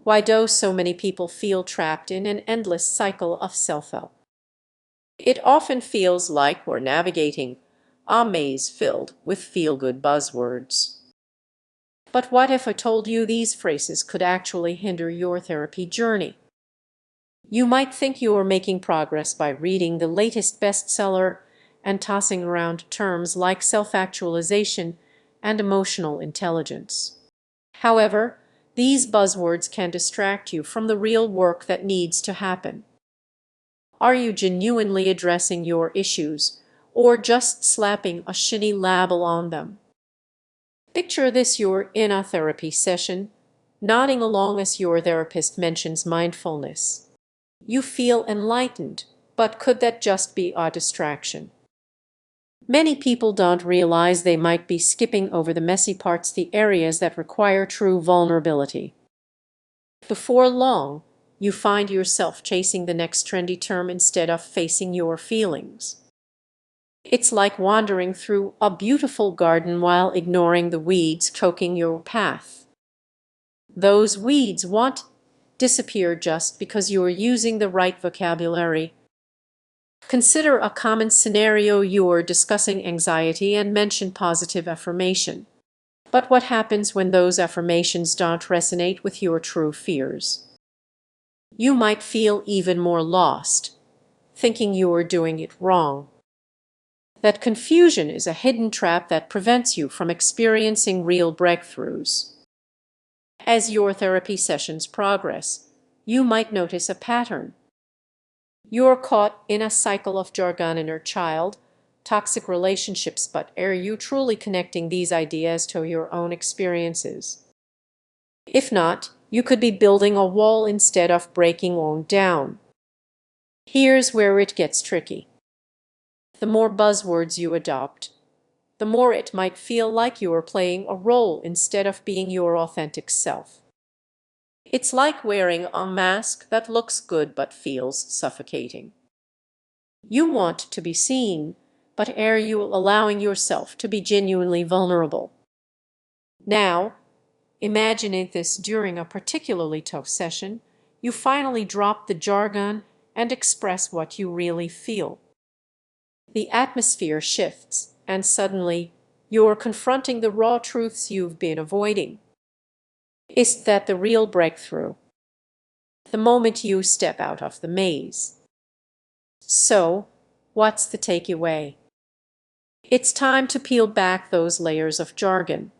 Why do so many people feel trapped in an endless cycle of self-help? It often feels like we're navigating a maze filled with feel-good buzzwords. But what if I told you these phrases could actually hinder your therapy journey? You might think you are making progress by reading the latest bestseller and tossing around terms like self-actualization and emotional intelligence. However, these buzzwords can distract you from the real work that needs to happen. Are you genuinely addressing your issues or just slapping a shiny label on them? Picture this: you're in a therapy session, nodding along as your therapist mentions mindfulness. You feel enlightened, but could that just be a distraction? Many people don't realize they might be skipping over the messy parts, the areas that require true vulnerability. Before long, you find yourself chasing the next trendy term instead of facing your feelings. It's like wandering through a beautiful garden while ignoring the weeds choking your path. Those weeds won't disappear just because you're using the right vocabulary. Consider a common scenario: you're discussing anxiety and mention positive affirmation. But what happens when those affirmations don't resonate with your true fears? You might feel even more lost, thinking you are doing it wrong. That confusion is a hidden trap that prevents you from experiencing real breakthroughs. As your therapy sessions progress, you might notice a pattern. You're caught in a cycle of jargon, inner child, toxic relationships, but are you truly connecting these ideas to your own experiences? If not, you could be building a wall instead of breaking one down. Here's where it gets tricky. The more buzzwords you adopt, the more it might feel like you are playing a role instead of being your authentic self. It's like wearing a mask that looks good but feels suffocating. You want to be seen, but are you allowing yourself to be genuinely vulnerable? Now, imagining this during a particularly tough session, you finally drop the jargon and express what you really feel. The atmosphere shifts, and suddenly you're confronting the raw truths you've been avoiding. Is that the real breakthrough? The moment you step out of the maze. So, what's the takeaway? It's time to peel back those layers of jargon.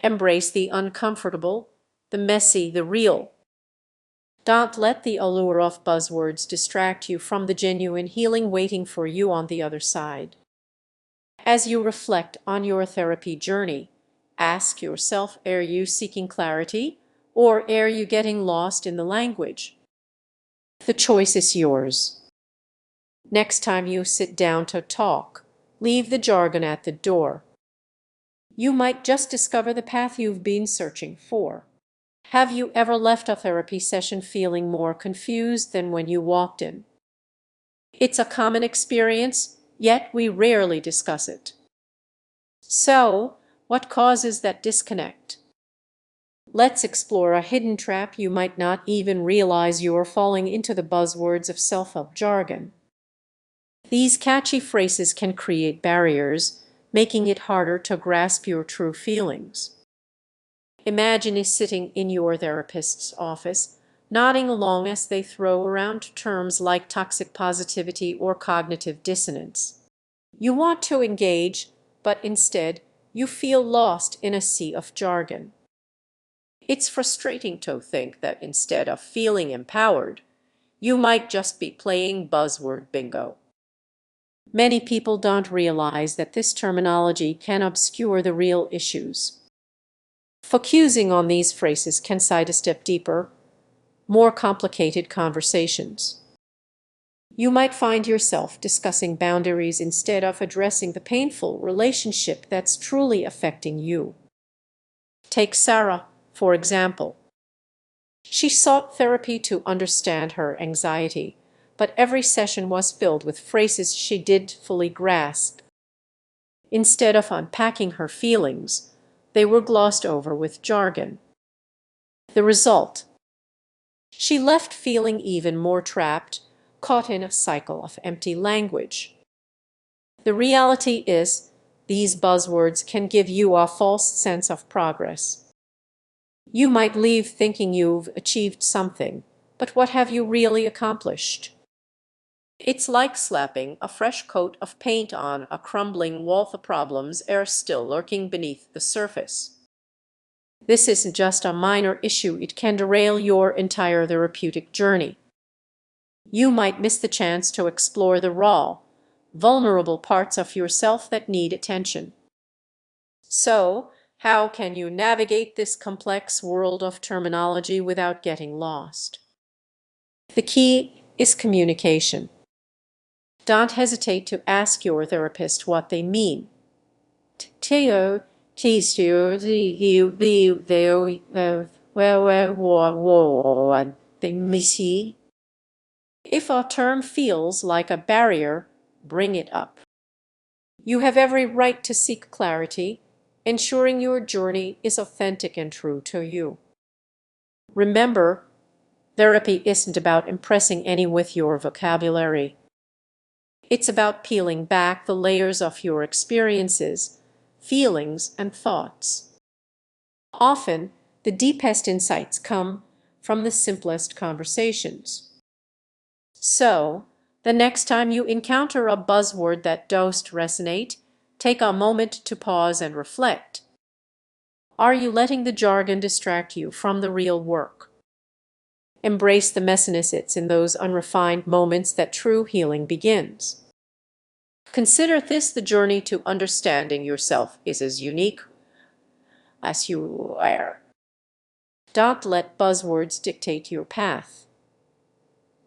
Embrace the uncomfortable, the messy, the real. Don't let the allure of buzzwords distract you from the genuine healing waiting for you on the other side. As you reflect on your therapy journey, ask yourself, are you seeking clarity or are you getting lost in the language? The choice is yours. Next time you sit down to talk, leave the jargon at the door. You might just discover the path you've been searching for. Have you ever left a therapy session feeling more confused than when you walked in? It's a common experience, yet we rarely discuss it. So, what causes that disconnect? Let's explore a hidden trap you might not even realize you're falling into: the buzzwords of self-help jargon. These catchy phrases can create barriers, making it harder to grasp your true feelings. Imagine sitting in your therapist's office, nodding along as they throw around terms like toxic positivity or cognitive dissonance. You want to engage, but instead you feel lost in a sea of jargon. It's frustrating to think that instead of feeling empowered, you might just be playing buzzword bingo. Many people don't realize that this terminology can obscure the real issues. Focusing on these phrases can sidestep deeper, more complicated conversations. You might find yourself discussing boundaries instead of addressing the painful relationship that's truly affecting you. Take Sarah, for example. She sought therapy to understand her anxiety, but every session was filled with phrases she didn't fully grasp. Instead of unpacking her feelings, they were glossed over with jargon. The result: she left feeling even more trapped, caught in a cycle of empty language. The reality is, these buzzwords can give you a false sense of progress. You might leave thinking you've achieved something, but what have you really accomplished? It's like slapping a fresh coat of paint on a crumbling wall. The problems are still lurking beneath the surface. This isn't just a minor issue, it can derail your entire therapeutic journey. You might miss the chance to explore the raw, vulnerable parts of yourself that need attention. So, how can you navigate this complex world of terminology without getting lost? The key is communication. Don't hesitate to ask your therapist what they mean. If a term feels like a barrier, bring it up. You have every right to seek clarity, ensuring your journey is authentic and true to you. Remember, therapy isn't about impressing anyone with your vocabulary. It's about peeling back the layers of your experiences, feelings, and thoughts. Often, the deepest insights come from the simplest conversations. So, the next time you encounter a buzzword that doesn't resonate, take a moment to pause and reflect. Are you letting the jargon distract you from the real work? Embrace the messiness. It's in those unrefined moments that true healing begins. Consider this: the journey to understanding yourself is as unique as you are. Don't let buzzwords dictate your path.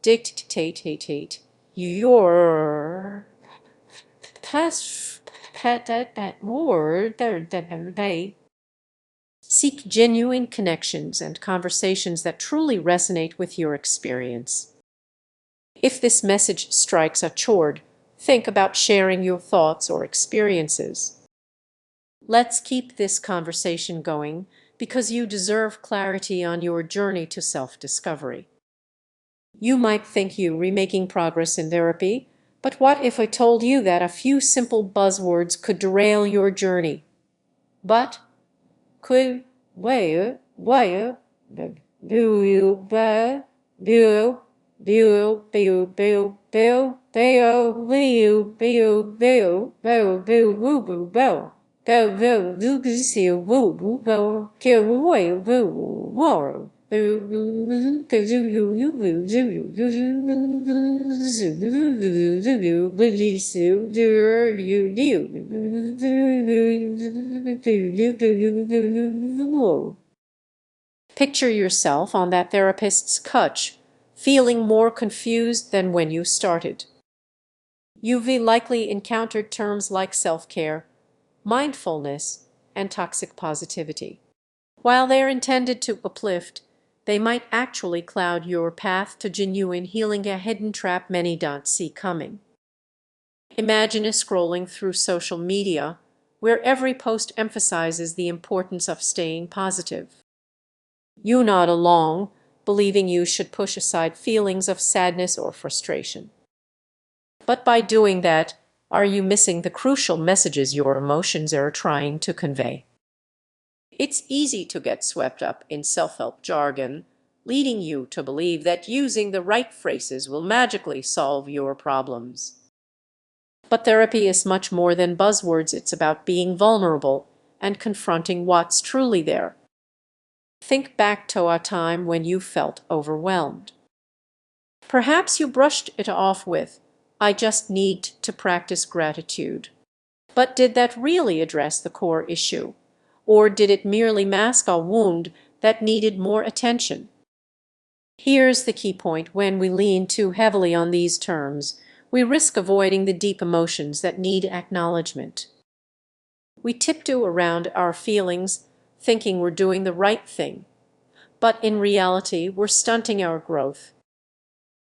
Dictate your path. That word than they. Seek genuine connections and conversations that truly resonate with your experience. If this message strikes a chord, think about sharing your thoughts or experiences. Let's keep this conversation going, because you deserve clarity on your journey to self-discovery. You might think you're making progress in therapy, but what if I told you that a few simple buzzwords could derail your journey? But could do you Picture yourself on that therapist's couch, feeling more confused than when you started. You've likely encountered terms like self-care, mindfulness, and toxic positivity. While they're intended to uplift, they might actually cloud your path to genuine healing, a hidden trap many don't see coming. Imagine scrolling through social media, where every post emphasizes the importance of staying positive. You're not alone, believing you should push aside feelings of sadness or frustration. But by doing that, are you missing the crucial messages your emotions are trying to convey? It's easy to get swept up in self-help jargon, leading you to believe that using the right phrases will magically solve your problems. But therapy is much more than buzzwords. It's about being vulnerable and confronting what's truly there. Think back to a time when you felt overwhelmed. Perhaps you brushed it off with, "I just need to practice gratitude." But did that really address the core issue? Or did it merely mask a wound that needed more attention? Here's the key point: when we lean too heavily on these terms, we risk avoiding the deep emotions that need acknowledgement. We tiptoe around our feelings, thinking we're doing the right thing, but in reality, we're stunting our growth.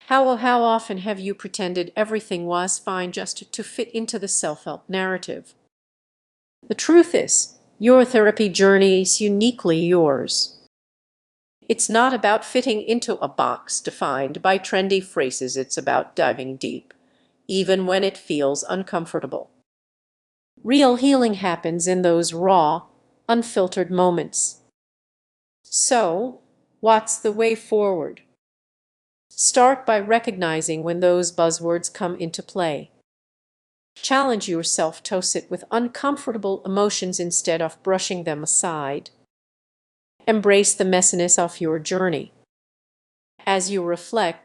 How often have you pretended everything was fine just to fit into the self-help narrative? The truth is, your therapy journey is uniquely yours. It's not about fitting into a box defined by trendy phrases, it's about diving deep, even when it feels uncomfortable. Real healing happens in those raw, unfiltered moments. So, what's the way forward? Start by recognizing when those buzzwords come into play. Challenge yourself to sit with uncomfortable emotions instead of brushing them aside. Embrace the messiness of your journey. As you reflect,